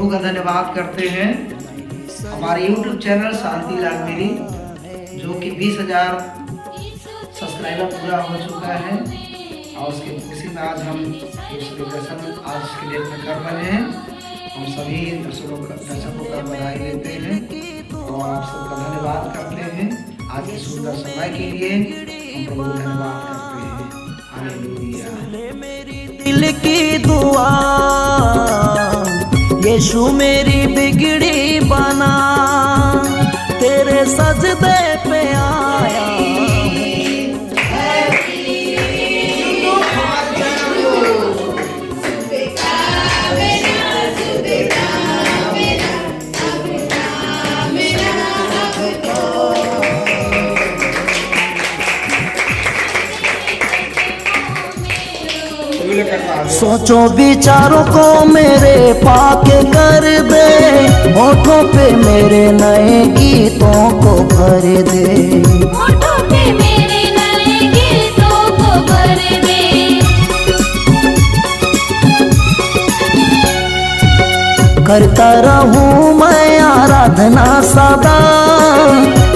प्रभु का धन्यवाद करते हैं। हमारे YouTube चैनल शांतिलाल मेरी जो कि 20,000 सब्सक्राइबर पूरा हो चुका है और उसके खुशी में आज हम सेलिब्रेशन आज के डेट में कर रहे हैं। हम सभी दर्शकों का बधाई देते हैं और आप सबका धन्यवाद करते हैं। आज के सुंदर समय के लिए हम प्रभु का धन्यवाद करते हैं। हालेलुया। मेरी दिल की दुआ यीशु मेरी बिगड़ी बना, तेरे सजदे पे आया। सोचो विचारों को मेरे पाके कर दे, होठों पे मेरे नए गीतों को भर दे, होठों पे मेरे नए गीतों को भर दे। करता रहूं मैं आराधना सदा,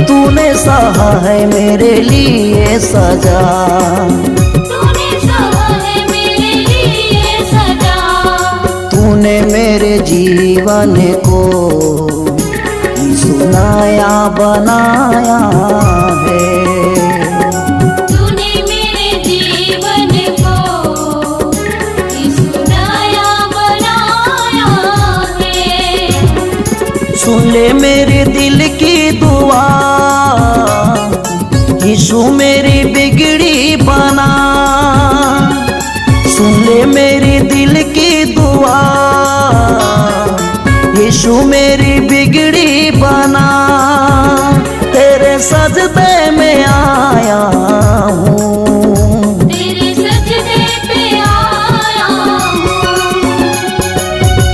तूने सहा है मेरे लिए सजा, तूने मेरे जीवन को सुनाया बनाया है, तूने मेरे जीवन को सुनाया बनाया है। सुन ले मेरे दिल की दुआ, यीशु मेरी बिगड़ी बना। सुन ले मेरी दिल की दुआ, यीशु मेरी बिगड़ी बना, तेरे सजदे में आया हूँ, तेरे सजदे पे आया हूँ।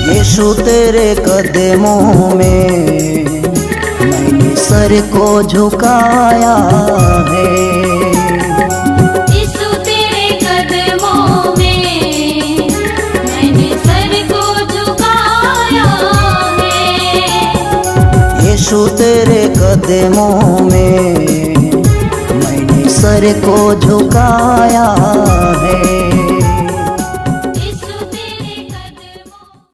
यीशु तेरे कदमों में मैंने सर को झुकाया है, यीशु तेरे कदमों में मैंने सर को झुकाया है।